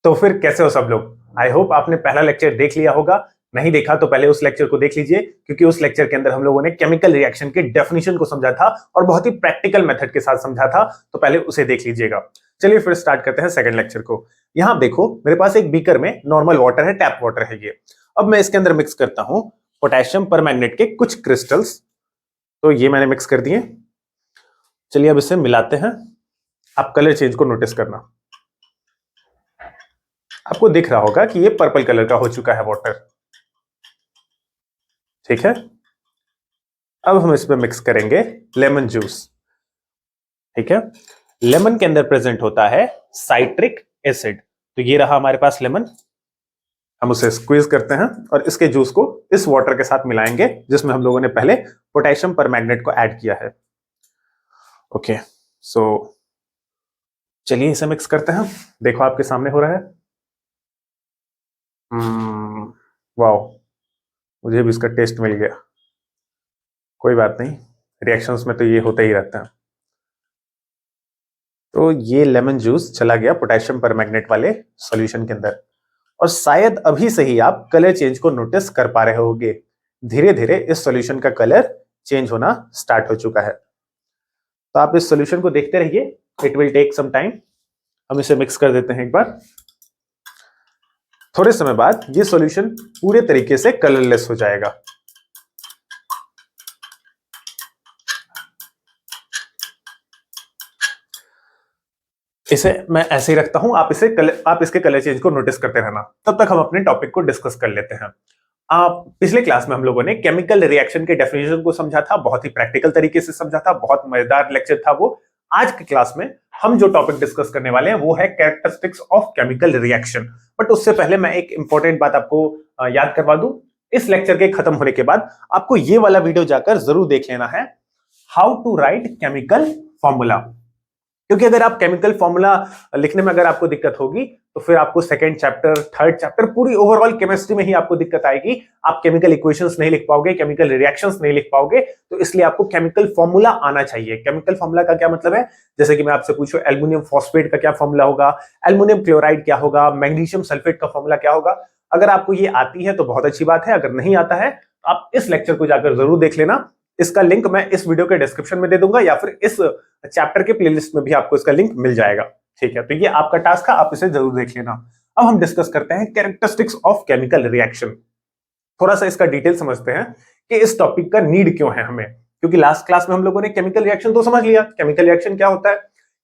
तो फिर कैसे हो सब लोग? आई होप आपने पहला लेक्चर देख लिया होगा। नहीं देखा तो पहले उस लेक्चर को देख लीजिए, क्योंकि उस लेक्चर के अंदर हम लोगों ने केमिकल रिएक्शन के डेफिनेशन को समझा था और बहुत ही प्रैक्टिकल मेथड के साथ समझा था। तो पहले उसे देख लीजिएगा। चलिए फिर स्टार्ट करते हैं सेकंड लेक्चर को। यहां देखो, मेरे पास एक बीकर में नॉर्मल वाटर है, टैप वाटर है ये। अब मैं इसके अंदर मिक्स करता हूं पोटेशियम परमैंगनेट के कुछ क्रिस्टल्स। तो ये मैंने मिक्स कर दिए। चलिए अब इसे मिलाते हैं। आप कलर चेंज को नोटिस करना। आपको दिख रहा होगा कि ये पर्पल कलर का हो चुका है वाटर। ठीक है, अब हम इसमें मिक्स करेंगे लेमन जूस। ठीक है, लेमन के अंदर प्रेजेंट होता है साइट्रिक एसिड। तो ये रहा हमारे पास लेमन। हम उसे स्क्वीज करते हैं और इसके जूस को इस वाटर के साथ मिलाएंगे जिसमें हम लोगों ने पहले पोटेशियम परमैंगनेट को ऐड किया है। ओके, सो चलिए इसे मिक्स करते हैं। देखो आपके सामने हो रहा है। वाओ, मुझे भी इसका टेस्ट मिल गया। कोई बात नहीं, रिएक्शंस में तो ये होते ही रहता है। तो ये लेमन जूस चला गया पोटेशियम परमैंगनेट वाले सॉल्यूशन के अंदर, और शायद अभी से ही आप कलर चेंज को नोटिस कर पा रहे होंगे। धीरे धीरे इस सॉल्यूशन का कलर चेंज होना स्टार्ट हो चुका है। तो आप इस सॉल्यूशन को देखते रहिए, it will take some time. हम इसे मिक्स कर देते हैं एक बार। थोड़े समय बाद ये सॉल्यूशन पूरे तरीके से कलरलेस हो जाएगा। इसे मैं ऐसे ही रखता हूं, आप इसके कलर चेंज को नोटिस करते रहना। तब तक हम अपने टॉपिक को डिस्कस कर लेते हैं। पिछले क्लास में हम लोगों ने केमिकल रिएक्शन के डेफिनेशन को समझा था, बहुत ही प्रैक्टिकल तरीके से समझा था, बहुत मजेदार लेक्चर था वो। आज के क्लास में हम जो टॉपिक डिस्कस करने वाले हैं वो है characteristics of chemical reaction. But उससे पहले मैं एक इंपॉर्टेंट बात आपको याद करवा दूं। इस लेक्चर के खत्म होने के बाद आपको ये वाला वीडियो जाकर जरूर देख लेना है, how to write chemical formula. क्योंकि अगर आप केमिकल फॉर्मूला लिखने में अगर आपको दिक्कत होगी तो फिर आपको सेकंड चैप्टर, थर्ड चैप्टर, पूरी ओवरऑल केमिस्ट्री में ही आपको दिक्कत आएगी। आप केमिकल इक्वेशंस नहीं लिख पाओगे, केमिकल रिएक्शंस नहीं लिख पाओगे। तो इसलिए आपको केमिकल फॉर्मूला आना चाहिए। केमिकल फॉर्मूला का क्या मतलब है? जैसे कि मैं आपसे पूछूं एल्युमिनियम फॉस्फेट का क्या फॉर्मूला होगा, एल्युमिनियम क्लोराइड क्या होगा, मैग्नीशियम सल्फेट का फॉर्मूला क्या होगा। अगर आपको ये आती है तो बहुत अच्छी बात है, अगर नहीं आता है तो आप इस लेक्चर को जाकर जरूर देख लेना। इसका लिंक मैं इस वीडियो के डिस्क्रिप्शन में दे दूंगा, या फिर इस चैप्टर के प्लेलिस्ट में भी आपको इसका लिंक मिल जाएगा। ठीक है, तो ये आपका टास्क है, आप इसे जरूर देख लेना। अब हम डिस्कस करते हैं कैरेक्टरिस्टिक्स ऑफ केमिकल रिएक्शन। थोड़ा सा इसका डिटेल समझते हैं कि इस टॉपिक का नीड क्यों है हमें। क्योंकि लास्ट क्लास में हम लोगों ने केमिकल रिएक्शन तो समझ लिया। केमिकल रिएक्शन क्या होता है?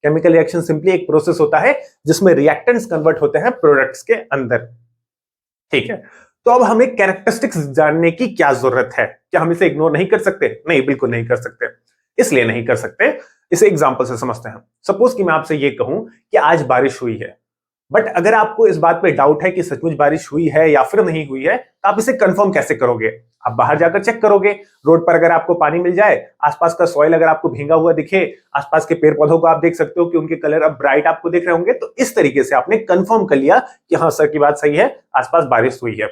केमिकल रिएक्शन सिंपली एक प्रोसेस होता है जिसमें रिएक्टेंट्स कन्वर्ट होते हैं प्रोडक्ट्स के अंदर। ठीक है, तो अब हमें कैरेक्टरिस्टिक्स जानने की क्या जरूरत है? क्या हम इसे इग्नोर नहीं कर सकते? नहीं, बिल्कुल नहीं कर सकते। इसलिए नहीं कर सकते, इसे एग्जांपल से समझते हैं। सपोज कि मैं आपसे ये कहूं कि आज बारिश हुई है, बट अगर आपको इस बात पे डाउट है कि सचमुच बारिश हुई है या फिर नहीं हुई है, तो आप इसे कंफर्म कैसे करोगे? आप बाहर जाकर चेक करोगे। रोड पर अगर आपको पानी मिल जाए, आसपास का सॉइल अगर आपको भींगा हुआ दिखे, आसपास के पेड़ पौधों को आप देख सकते हो कि उनके कलर अब ब्राइट आपको दिख रहे होंगे, तो इस तरीके से आपने कंफर्म कर लिया कि हाँ सर की बात सही है, आसपास बारिश हुई है।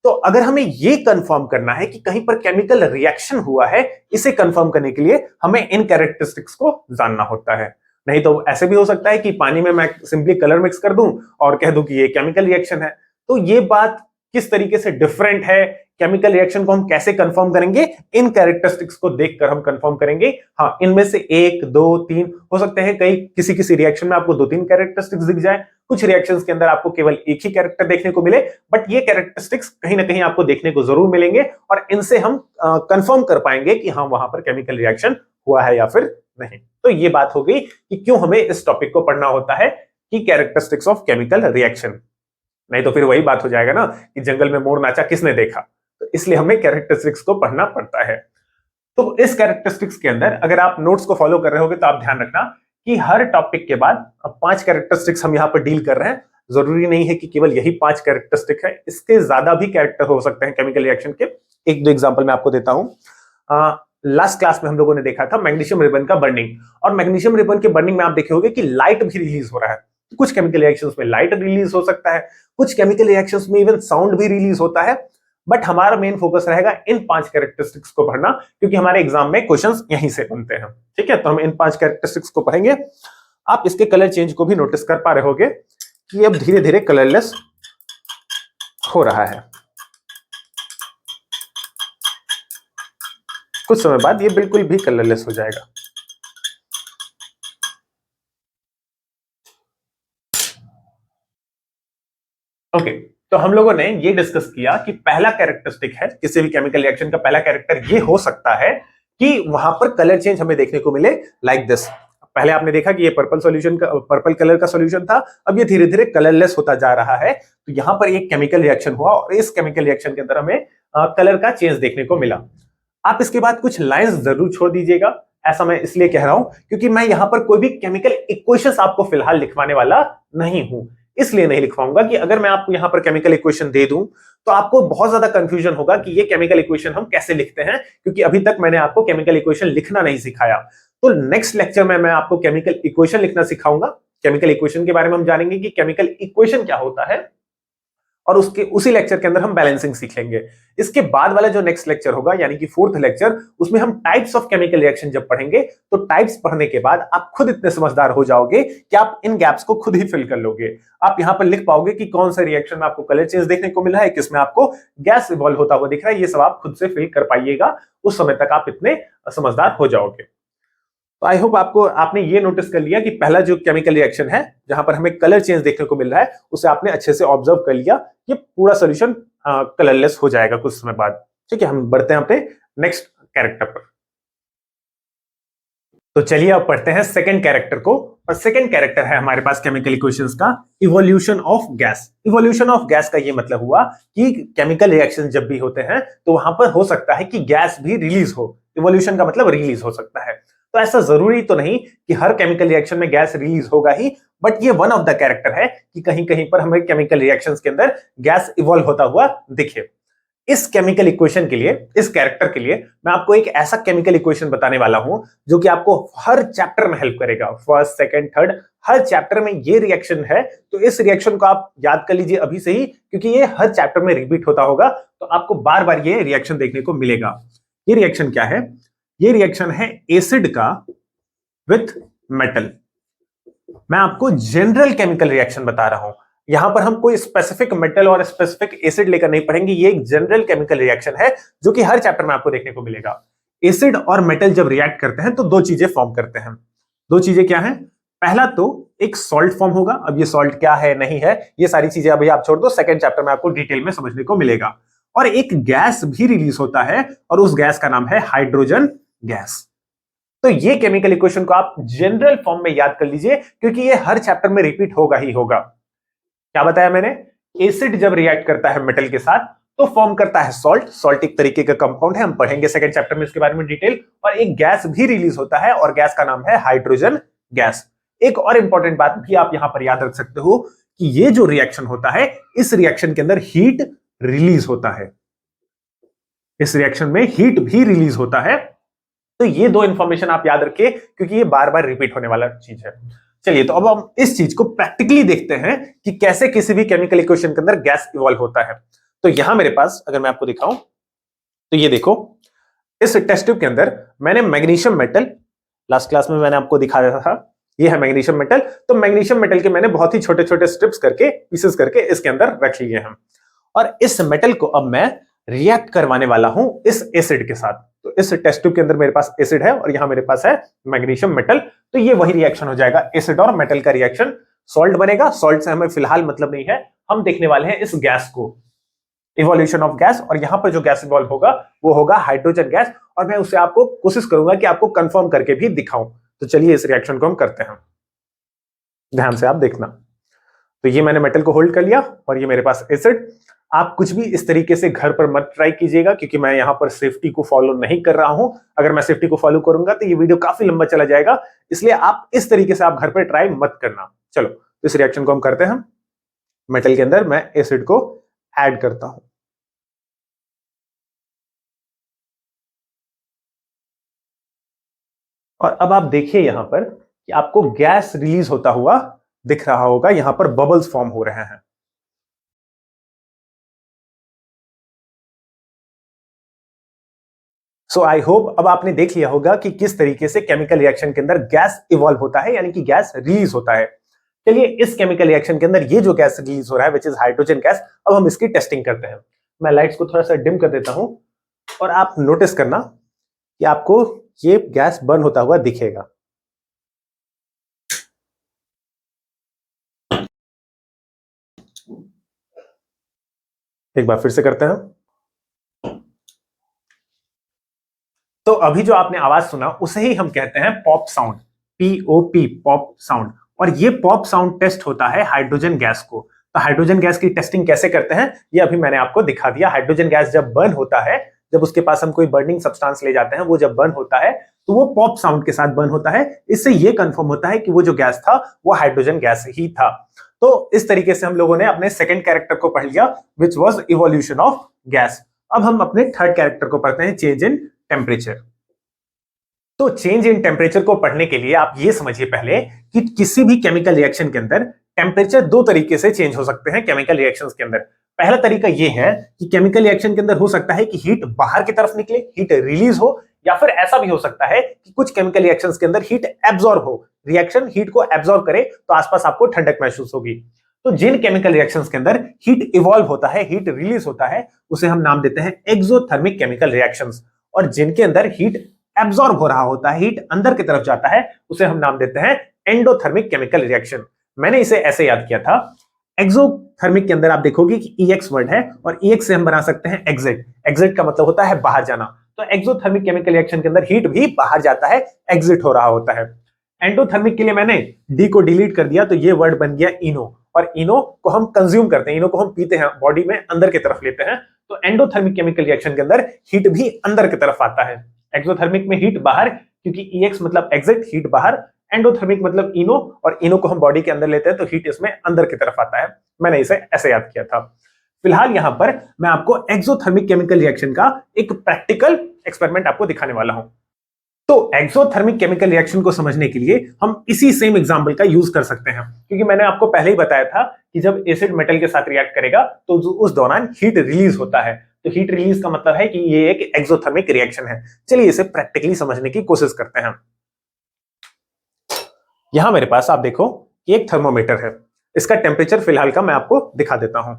तो अगर हमें ये कंफर्म करना है कि कहीं पर केमिकल रिएक्शन हुआ है, इसे कंफर्म करने के लिए हमें इन कैरेक्टरिस्टिक्स को जानना होता है। नहीं तो ऐसे भी हो सकता है कि पानी में मैं सिंपली कलर मिक्स कर दूं और कह दूं कि ये केमिकल रिएक्शन है। तो ये बात किस तरीके से डिफरेंट है, केमिकल रिएक्शन को हम कैसे कंफर्म करेंगे, इन कैरेक्टरिस्टिक्स को देखकर हम कंफर्म करेंगे। हाँ, इनमें से 1, 2, 3 हो सकते हैं। कई किसी रिएक्शन में आपको 2-3 कैरेक्टरिस्टिक्स दिख जाए, कुछ रिएक्शंस के अंदर आपको केवल एक ही कैरेक्टर देखने को मिले, बट ये कैरेक्टरिस्टिक्स कहीं ना कहीं आपको देखने को जरूर मिलेंगे और इनसे हम कंफर्म कर पाएंगे कि हाँ वहां पर केमिकल रिएक्शन हुआ है या फिर नहीं। तो ये बात हो गई कि क्यों हमें इस टॉपिक को पढ़ना होता है, कि कैरेक्टरिस्टिक्स ऑफ केमिकल रिएक्शन। नहीं तो फिर वही बात हो जाएगा ना कि जंगल में मोर नाचा किसने देखा। तो इसलिए हमें कैरेक्टरिस्टिक्स को पढ़ना पड़ता है। तो इस कैरेक्टरिस्टिक्स के अंदर अगर आप नोट्स को फॉलो कर रहे होगे तो आप ध्यान रखना कि हर टॉपिक के बाद 5 कैरेक्टरिस्टिक्स हम यहाँ पर डील कर रहे हैं। जरूरी नहीं है कि केवल यही 5 कैरेक्टरिस्टिक है, इसके ज्यादा भी कैरेक्टर हो सकते हैं केमिकल रिएक्शन के। 1-2 एग्जांपल मैं आपको देता हूं। लास्ट क्लास में हम लोगों ने देखा था मैग्नीशियम रिबन का बर्निंग, और मैग्नीशियम रिबन के बर्निंग में आप देखे होंगे कि लाइट भी रिलीज हो रहा है। कुछ केमिकल रिएक्शंस में लाइट रिलीज हो सकता है, कुछ केमिकल रिएक्शंस में इवन साउंड भी रिलीज होता है। बट हमारा मेन फोकस रहेगा इन 5 कैरेक्टरिस्टिक्स को पढ़ना, क्योंकि हमारे एग्जाम में क्वेश्चंस यहीं से बनते हैं। ठीक है, तो हम इन 5 कैरेक्टरिस्टिक्स को पढ़ेंगे। आप इसके कलर चेंज को भी नोटिस कर पा रहे होगे कि ये अब धीरे धीरे कलरलेस हो रहा है। कुछ समय बाद ये बिल्कुल भी कलरलेस हो जाएगा। ओके, तो हम लोगों ने ये डिस्कस किया कि पहला कैरेक्टरिस्टिक है किसी भी केमिकल रिएक्शन का, पहला कैरेक्टर ये हो सकता है कि वहां पर कलर चेंज हमें देखने को मिले लाइक दिस। पहले आपने देखा कि ये पर्पल कलर का सॉल्यूशन था, अब ये धीरे धीरे कलरलेस होता जा रहा है। तो यहां पर एक केमिकल रिएक्शन हुआ और इस केमिकल रिएक्शन के अंदर हमें कलर का चेंज देखने को मिला। आप इसके बाद कुछ लाइंस जरूर छोड़ दीजिएगा, ऐसा मैं इसलिए कह रहा हूं क्योंकि मैं यहां पर कोई भी केमिकल इक्वेशंस आपको फिलहाल लिखवाने वाला नहीं हूं। इसलिए नहीं लिखवाऊंगा कि अगर मैं आपको यहां पर केमिकल इक्वेशन दे दूं तो आपको बहुत ज्यादा कंफ्यूजन होगा कि ये केमिकल इक्वेशन हम कैसे लिखते हैं, क्योंकि अभी तक मैंने आपको केमिकल इक्वेशन लिखना नहीं सिखाया। तो नेक्स्ट लेक्चर में मैं आपको केमिकल इक्वेशन लिखना सिखाऊंगा। केमिकल इक्वेशन के बारे में हम जानेंगे कि केमिकल इक्वेशन क्या होता है, और उसके उसी लेक्चर के अंदर हम बैलेंसिंग सीख लेंगे। इसके बाद वाला जो नेक्स्ट लेक्चर होगा यानी कि फोर्थ लेक्चर, उसमें हम टाइप्स ऑफ केमिकल रिएक्शन जब पढ़ेंगे तो टाइप्स पढ़ने के बाद आप खुद इतने समझदार हो जाओगे कि आप इन गैप्स को खुद ही फिल कर लोगे। आप यहां पर लिख पाओगे कि कौन सा रिएक्शन में आपको कलर चेंज देखने को मिला है, किसमें आपको गैस इवॉल्व होता हुआ दिख रहा है, ये सब आप खुद से फिल कर पाइएगा। उस समय तक आप इतने समझदार हो जाओगे। तो आई होप आपने ये नोटिस कर लिया कि पहला जो केमिकल रिएक्शन है जहां पर हमें कलर चेंज देखने को मिल रहा है, उसे आपने अच्छे से ऑब्जर्व कर लिया। ये पूरा सॉल्यूशन कलरलेस हो जाएगा कुछ समय बाद। ठीक है, हम बढ़ते हैं अपने नेक्स्ट कैरेक्टर पर। तो चलिए अब पढ़ते हैं सेकंड कैरेक्टर को, और सेकंड कैरेक्टर है हमारे पास केमिकल इक्वेशंस का evolution of gas. Evolution of gas का ये मतलब हुआ कि केमिकल रिएक्शन जब भी होते हैं तो वहां पर हो सकता है कि गैस भी रिलीज हो। इवोल्यूशन का मतलब रिलीज हो सकता है। तो ऐसा जरूरी तो नहीं कि हर केमिकल रिएक्शन में गैस रिलीज होगा ही, बट ये वन ऑफ द कैरेक्टर है कि कहीं कहीं पर हमें केमिकल रिएक्शंस के अंदर गैस इवॉल्व होता हुआ दिखे। इस केमिकल इक्वेशन के लिए, इस कैरेक्टर के लिए मैं आपको एक ऐसा केमिकल इक्वेशन बताने वाला हूं जो कि आपको हर चैप्टर में हेल्प करेगा। फर्स्ट, सेकंड, थर्ड, हर चैप्टर में ये रिएक्शन है। तो इस रिएक्शन को आप याद कर लीजिए अभी से ही, क्योंकि ये हर चैप्टर में रिपीट होता होगा, तो आपको बार बार ये रिएक्शन देखने को मिलेगा। ये रिएक्शन क्या है? ये रिएक्शन है एसिड का विथ मेटल। मैं आपको जनरल केमिकल रिएक्शन बता रहा हूं। यहां पर हम कोई स्पेसिफिक मेटल और स्पेसिफिक एसिड लेकर नहीं पढ़ेंगे। ये एक जनरल केमिकल रिएक्शन है जो कि हर चैप्टर में आपको देखने को मिलेगा। एसिड और मेटल जब रिएक्ट करते हैं तो दो चीजें फॉर्म करते हैं। दो चीजें क्या है? पहला तो एक सॉल्ट फॉर्म होगा। अब ये सॉल्ट क्या है नहीं है ये सारी चीजें अभी आप छोड़ दो, सेकंड चैप्टर में आपको डिटेल में समझने को मिलेगा। और एक गैस भी रिलीज होता है और उस गैस का नाम है हाइड्रोजन गैस। तो ये केमिकल इक्वेशन को आप जनरल फॉर्म में याद कर लीजिए, क्योंकि ये हर चैप्टर में रिपीट होगा ही होगा। क्या बताया मैंने? एसिड जब रिएक्ट करता है मेटल के साथ तो फॉर्म करता है सॉल्ट। सॉल्ट एक तरीके का कंपाउंड है, हम पढ़ेंगे सेकंड चैप्टर में इसके बारे में डिटेल। और एक गैस भी रिलीज होता है और गैस का नाम है हाइड्रोजन गैस। एक और इंपॉर्टेंट बात भी आप यहां पर याद रख सकते हो कि ये जो रिएक्शन होता है, इस रिएक्शन के अंदर हीट रिलीज होता है। इस रिएक्शन में हीट भी रिलीज होता है। तो ये दो इंफॉर्मेशन आप याद रखिए, क्योंकि ये बार बार रिपीट होने वाला चीज है। चलिए, तो अब हम इस चीज को प्रैक्टिकली देखते हैं कि कैसे किसी भी केमिकल इक्वेशन के अंदर गैस इवॉल्व होता है। तो यहां मेरे पास अगर मैं आपको दिखाऊं तो ये देखो, इस टेस्ट ट्यूब के अंदर मैंने मैग्नीशियम मेटल, लास्ट क्लास में मैंने आपको दिखाया था, ये है मैग्नीशियम मेटल। तो मैग्नीशियम मेटल के मैंने बहुत ही छोटे छोटे स्ट्रिप्स करके, पीसेस करके इसके अंदर रख लिए हैं। और इस मेटल को अब मैं रिएक्ट करवाने वाला हूं इस एसिड के साथ। तो इस टेस्ट ट्यूब के अंदर मेरे पास एसिड है और यहां मेरे पास है मैग्नीशियम मेटल। तो ये वही रिएक्शन हो जाएगा, एसिड और मेटल का रिएक्शन। सॉल्ट बनेगा। सॉल्ट से हमें फिलहाल मतलब नहीं है, हम देखने वाले हैं इस गैस को, इवोल्यूशन ऑफ गैस। और यहां पर जो गैस इवॉल्व होगा वो होगा हाइड्रोजन गैस, और मैं उसे आपको कोशिश करूंगा कि आपको कंफर्म करके भी दिखाऊं। तो चलिए इस रिएक्शन को हम करते हैं, ध्यान से आप देखना। तो ये मैंने मेटल को होल्ड कर लिया और ये मेरे पास एसिड। आप कुछ भी इस तरीके से घर पर मत ट्राई कीजिएगा, क्योंकि मैं यहां पर सेफ्टी को फॉलो नहीं कर रहा हूं। अगर मैं सेफ्टी को फॉलो करूंगा तो ये वीडियो काफी लंबा चला जाएगा, इसलिए आप इस तरीके से आप घर पर ट्राई मत करना। चलो, तो इस रिएक्शन को हम करते हैं। मेटल के अंदर मैं एसिड को ऐड करता हूं। और अब आप देखिए यहां पर कि आपको गैस रिलीज होता हुआ दिख रहा होगा, यहां पर बबल्स फॉर्म हो रहे हैं। सो आई होप अब आपने देख लिया होगा कि किस तरीके से केमिकल रिएक्शन के अंदर गैस इवॉल्व होता है, यानी कि गैस रिलीज होता है। चलिए इस केमिकल रिएक्शन के अंदर ये जो गैस रिलीज हो रहा है विच इज हाइड्रोजन गैस, अब हम इसकी टेस्टिंग करते हैं। मैं लाइट्स को थोड़ा सा डिम कर देता हूं और आप नोटिस करना कि आपको ये गैस बर्न होता हुआ दिखेगा। एक बार फिर से करते हैं। तो अभी जो आपने आवाज सुना उसे ही हम कहते हैं pop sound, POP, pop sound. और ये पॉप साउंड टेस्ट होता है हाइड्रोजन गैस को। तो हाइड्रोजन गैस की टेस्टिंग कैसे करते हैं ये अभी मैंने आपको दिखा दिया। हाइड्रोजन गैस जब बर्न होता है, जब उसके पास हम कोई बर्निंग सब्सटेंस ले जाते हैं, वो जब बर्न होता है तो वो पॉप साउंड के साथ बर्न होता है। इससे ये कंफर्म होता है कि वो जो गैस था वो हाइड्रोजन गैस ही था। तो इस तरीके से हम लोगों ने अपने सेकंड कैरेक्टर को पढ़ लिया which was evolution of gas. अब हम अपने थर्ड कैरेक्टर को पढ़ते हैं, चेंज इन टेम्परेचर। तो चेंज इन टेम्परेचर को पढ़ने के लिए आप ये समझिए पहले कि किसी भी केमिकल रिएक्शन के अंदर टेम्परेचर दो तरीके से चेंज हो सकते हैं केमिकल रिएक्शंस के अंदर। पहला तरीका ये है कि केमिकल रिएक्शन के अंदर हो सकता है कि हीट बाहर की तरफ निकले, हीट रिलीज हो, या फिर ऐसा भी हो सकता है कि कुछ केमिकल रिएक्शंस के अंदर हीट एब्जॉर्ब हो, रिएक्शन हीट को एब्जॉर्ब करे तो आसपास आपको ठंडक महसूस होगी। तो जिन केमिकल रिएक्शंस के अंदर हीट इवॉल्व होता है, हीट रिलीज होता है, उसे हम नाम देते हैं एक्सोथर्मिक केमिकल रिएक्शंस। और जिनके अंदर हीट एब्जॉर्ब हो रहा होता है, हीट अंदर की तरफ जाता है, उसे हम नाम देते हैं एंडोथर्मिक केमिकल रिएक्शन। मैंने इसे ऐसे याद किया था, एक्सोथर्मिक के अंदर आप देखोगे कि EX वर्ड है और EX से हम बना सकते हैं एग्जिट। एग्जिट का मतलब होता है बाहर जाना। तो एक्सोथर्मिक केमिकल रिएक्शन के अंदर हीट भी बाहर जाता है, एग्जिट हो रहा होता है। एंडोथर्मिक के लिए मैंने डी को डिलीट कर दिया तो ये वर्ड बन गया इनो, और इनो को हम कंज्यूम करते हैं, इनो को हम पीते हैं, बॉडी में अंदर की तरफ लेते हैं। तो एंडोथर्मिक केमिकल रिएक्शन के अंदर हीट भी अंदर की तरफ आता है। एक्सोथर्मिक में हीट बाहर, क्योंकि EX मतलब एग्जिट, हीट बाहर। एंडोथर्मिक मतलब इनो, और इनो को हम बॉडी के अंदर लेते हैं तो हीट इसमें अंदर की तरफ आता है। मैंने इसे ऐसे याद किया था। फिलहाल यहां पर मैं आपको एक्सोथर्मिक केमिकल रिएक्शन का एक प्रैक्टिकल एक्सपेरिमेंट आपको दिखाने वाला हूं। तो एक्सोथर्मिक केमिकल रिएक्शन को समझने के लिए हम इसी सेम एग्जांपल का यूज कर सकते हैं, क्योंकि मैंने आपको पहले ही बताया था कि जब एसिड मेटल के साथ रिएक्ट करेगा तो उस दौरान हीट रिलीज होता है। तो हीट रिलीज का मतलब है कि ये एक एक्सोथर्मिक रिएक्शन है। चलिए इसे प्रैक्टिकली समझने की कोशिश करते हैं। यहां मेरे पास आप देखो एक थर्मोमीटर है, इसका टेम्परेचर फिलहाल का मैं आपको दिखा देता हूं।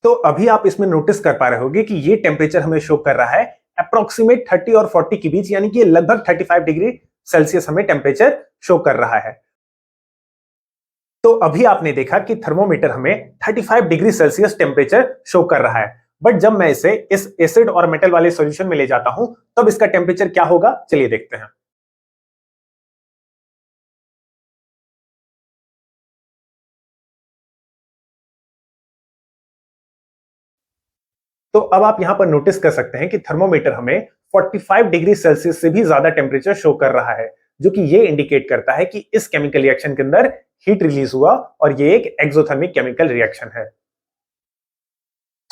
तो अभी आप इसमें नोटिस कर पा रहे होंगे कि ये टेम्परेचर हमें शो कर रहा है अप्रोक्सीमेट 30 और 40 के बीच, यानी कि लगभग 35 डिग्री सेल्सियस हमें टेम्परेचर शो कर रहा है। तो अभी आपने देखा कि थर्मोमीटर हमें 35 डिग्री सेल्सियस टेम्परेचर शो कर रहा है, बट जब मैं इसे इस एसिड और मेटल वाले सॉल्यूशन में ले जाता हूं तब इसका टेम्परेचर क्या होगा, चलिए देखते हैं। तो अब आप यहां पर नोटिस कर सकते हैं कि थर्मोमीटर हमें 45 डिग्री सेल्सियस से भी ज्यादा टेम्परेचर शो कर रहा है, जो कि ये इंडिकेट करता है कि इस केमिकल रिएक्शन के अंदर हीट रिलीज हुआ और ये एक एक्सोथर्मिक केमिकल रिएक्शन है।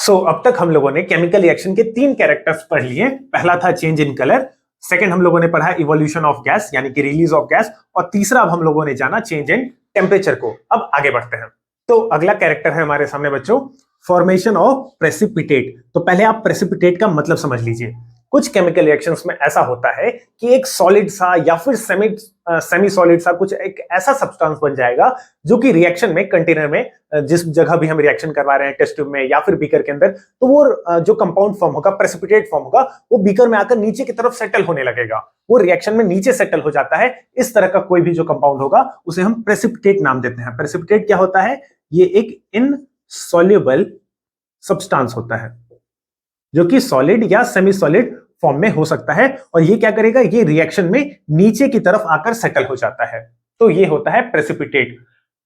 अब तक हम लोगों ने केमिकल रिएक्शन के तीन कैरेक्टर्स पढ़ लिए। पहला था चेंज इन कलर, सेकंड हम लोगों ने पढ़ा इवोल्यूशन ऑफ गैस यानी कि रिलीज ऑफ गैस, और तीसरा अब हम लोगों ने जाना चेंज इन टेम्परेचर को। अब आगे बढ़ते हैं। तो अगला कैरेक्टर है हमारे सामने बच्चों, फॉर्मेशन ऑफ प्रेसिपिटेट। तो पहले आप प्रेसिपिटेट का मतलब समझ लीजिए। कुछ केमिकल रिएक्शंस में ऐसा होता है कि एक सॉलिड सा या फिर सेमी सॉलिड सा कुछ एक ऐसा सब्सटेंस बन जाएगा जो कि रिएक्शन में, कंटेनर में, जिस जगह भी हम रिएक्शन करवा रहे हैं, टेस्ट ट्यूब में या फिर बीकर के अंदर, तो वो जो कंपाउंड फॉर्म होगा, प्रेसिपिटेट फॉर्म होगा, वो बीकर में आकर नीचे की तरफ सेटल होने लगेगा, वो रिएक्शन में नीचे सेटल हो जाता है। इस तरह का कोई भी जो कंपाउंड होगा उसे हम प्रेसिपिटेट नाम देते हैं। प्रेसिपिटेट क्या होता है, ये एक इनसॉल्युबल सब्सटेंस होता है जो कि सॉलिड या सेमी सॉलिड फॉर्म में हो सकता है, और ये क्या करेगा, ये रिएक्शन में नीचे की तरफ आकर सेटल हो जाता है। तो ये होता है प्रेसिपिटेट।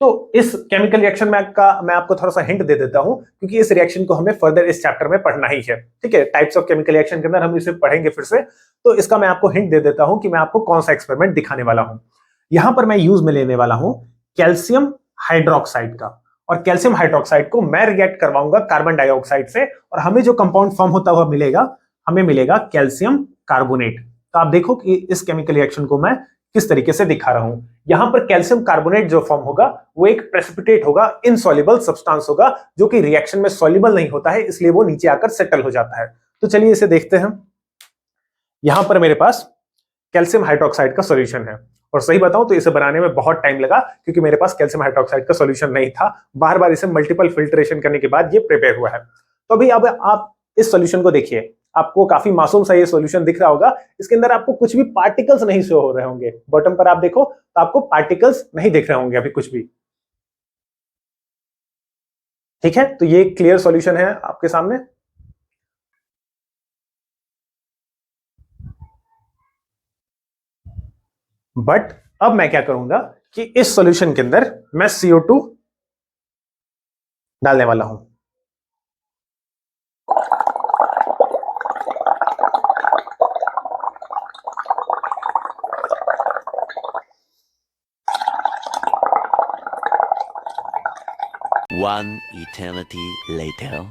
तो इस केमिकल रिएक्शन में मैं आपको थोड़ा सा हिंट दे देता हूं, क्योंकि इस रिएक्शन को हमें फर्दर इस चैप्टर में पढ़ना ही है। ठीक है, टाइप्स ऑफ केमिकल रिएक्शन के अंदर हम इसे पढ़ेंगे फिर से। तो इसका मैं आपको हिंट दे देता हूं कि मैं आपको कौन सा एक्सपेरिमेंट दिखाने वाला हूं। यहां पर मैं यूज में लेने वाला हूं कैल्शियम हाइड्रोक्साइड का, और कैल्शियम हाइड्रोक्साइड को मैं रिएक्ट करवाऊंगा कार्बन डाइऑक्साइड से, और हमें जो कंपाउंड फॉर्म होता हुआ मिलेगा, हमें मिलेगा कैल्शियम कार्बोनेट। तो आप देखो कि इस केमिकल रिएक्शन को मैं किस तरीके से दिखा रहा हूं। यहां पर कैल्शियम कार्बोनेट जो फॉर्म होगा वो एक प्रेसिपिटेट होगा, इनसॉल्युबल सब्सटेंस होगा, जो कि रिएक्शन में सॉल्युबल नहीं होता है, इसलिए वो नीचे आकर सेटल हो जाता है। तो चलिए इसे देखते हैं। यहां पर मेरे पास कैल्शियम हाइड्रोक्साइड का सॉल्यूशन है, और सही बताऊं तो इसे बनाने में बहुत टाइम लगा, क्योंकि मेरे पास कैल्शियम हाइड्रोक्साइड का सॉल्यूशन नहीं था। बार बार इसे मल्टीपल फिल्ट्रेशन करने के बाद ये प्रिपेयर हुआ है। तो अभी अब आप इस सॉल्यूशन को देखिए, आपको काफी मासूम सा ये सॉल्यूशन दिख रहा होगा। इसके अंदर आपको कुछ भी पार्टिकल्स नहीं शो हो रहे होंगे। बॉटम पर आप देखो तो आपको पार्टिकल्स नहीं दिख रहे होंगे अभी कुछ भी। ठीक है, तो ये क्लियर सॉल्यूशन है आपके सामने। बट अब मैं क्या करूंगा कि इस सॉल्यूशन के अंदर मैं CO2 डालने वाला हूं। One eternity later.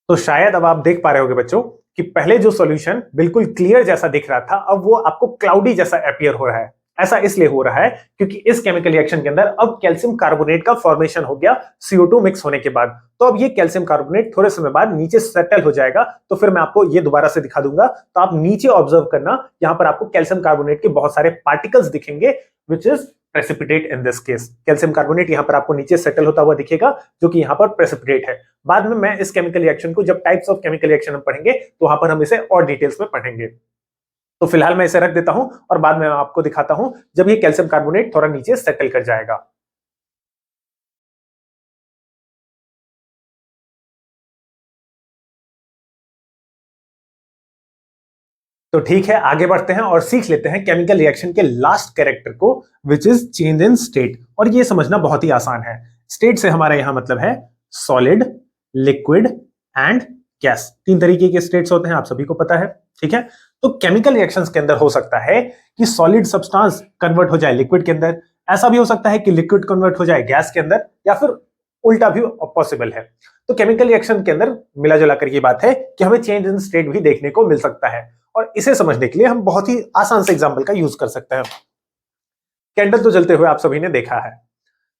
तो शायद अब आप देख पा रहे होगे बच्चों कि पहले जो सॉल्यूशन बिल्कुल क्लियर जैसा दिख रहा था, अब वो आपको क्लाउडी जैसा अपीयर हो रहा है। ऐसा इसलिए हो रहा है क्योंकि इस केमिकल रिएक्शन के अंदर अब कैल्शियम कार्बोनेट का फॉर्मेशन हो गया CO2 मिक्स होने के बाद। तो अब ये कैल्शियम कार्बोनेट थोड़े समय बाद नीचे सेटल हो जाएगा। तो फिर मैं आपको ये दोबारा से दिखा दूंगा, तो आप नीचे ऑब्जर्व करना, यहां पर आपको कैल्शियम कार्बोनेट के बहुत सारे पार्टिकल्स दिखेंगे, which is precipitate in this case. Calcium carbonate यहां पर आपको नीचे सेटल होता हुआ दिखेगा, जो कि यहां पर प्रेसिपिटेट है। बाद में मैं इस केमिकल रिएक्शन को, जब टाइप्स ऑफ केमिकल रिएक्शन हम पढ़ेंगे, तो वहां पर हम इसे और डिटेल्स में पढ़ेंगे। तो फिलहाल मैं इसे रख देता हूं और बाद में आपको दिखाता हूं जब ये कैल्शियम कार्बोनेट थोड़ा नीचे सेटल कर जाएगा। तो ठीक है, आगे बढ़ते हैं और सीख लेते हैं केमिकल रिएक्शन के लास्ट कैरेक्टर को, which is change in state. और ये समझना बहुत ही आसान है। स्टेट से हमारा यहां मतलब है सॉलिड, लिक्विड एंड गैस। 3 तरीके के स्टेट्स होते हैं, आप सभी को पता है। ठीक है, तो केमिकल रिएक्शंस के अंदर हो सकता है कि सॉलिड सब्सटेंस कन्वर्ट हो जाए लिक्विड के अंदर, ऐसा भी हो सकता है कि लिक्विड कन्वर्ट हो जाए गैस के अंदर, या फिर उल्टा भी पॉसिबल है। तो केमिकल रिएक्शन के अंदर मिला जुला कर ये बात है कि हमें चेंज इन स्टेट भी देखने को मिल सकता है। और इसे समझने के लिए हम बहुत ही आसान से एग्जांपल का यूज कर सकते हैं। कैंडल तो जलते हुए आप सभी ने देखा है।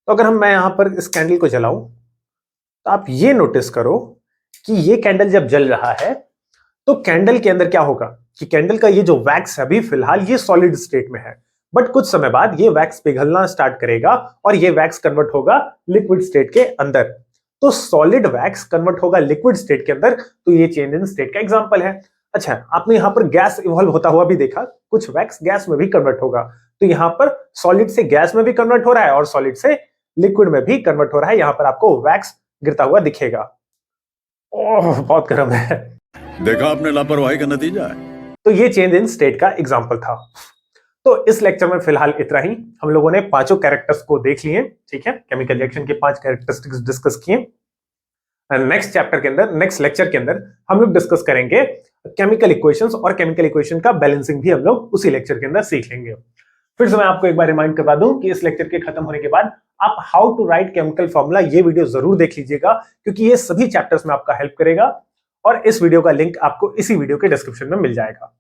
तो अगर मैं यहां पर इस कैंडल को जलाऊं, तो आप ये नोटिस करो कि ये कैंडल जब जल रहा है, तो कैंडल के अंदर क्या होगा कि कैंडल का ये जो वैक्स है अभी फिलहाल ये सॉलिड स्टेट में है, बट कुछ समय बाद ये वैक्स पिघलना स्टार्ट करेगा और ये वैक्स कन्वर्ट होगा लिक्विड स्टेट के अंदर। तो सॉलिड वैक्स कन्वर्ट होगा लिक्विड स्टेट के अंदर, तो ये चेंज इन स्टेट का एग्जांपल है। अच्छा, आपने यहां पर गैस इवॉल्व होता हुआ भी देखा, कुछ वैक्स गैस में भी कन्वर्ट होगा। तो यहां पर सॉलिड से गैस में भी कन्वर्ट हो रहा है और सॉलिड से लिक्विड में भी कन्वर्ट हो रहा है। यहां पर आपको वैक्स गिरता हुआ दिखेगा। ओह, बहुत गर्म है। देखा आपने लापरवाही का नतीजा है। तो ये चेंज इन स्टेट का एग्जांपल था। तो इस लेक्चर में फिलहाल इतना ही। हम लोगों ने पांचों कैरेक्टर्स को देख लिए। ठीक है, केमिकल रिएक्शन के 5 कैरेक्टरिस्टिक्स डिस्कस किए। नेक्स्ट चैप्टर के अंदर, नेक्स्ट लेक्चर के अंदर हम लोग डिस्कस करेंगे केमिकल इक्वेशंस, और केमिकल इक्वेशन का बैलेंसिंग भी हम लोग उसी लेक्चर के अंदर सीख लेंगे। फिर से मैं आपको एक बार रिमाइंड करवा दूं कि इस लेक्चर के खत्म होने के बाद आप how to write chemical formula ये वीडियो जरूर देख लीजिएगा, क्योंकि ये सभी चैप्टर्स में आपका हेल्प करेगा। और इस वीडियो का लिंक आपको इसी वीडियो के डिस्क्रिप्शन में मिल जाएगा।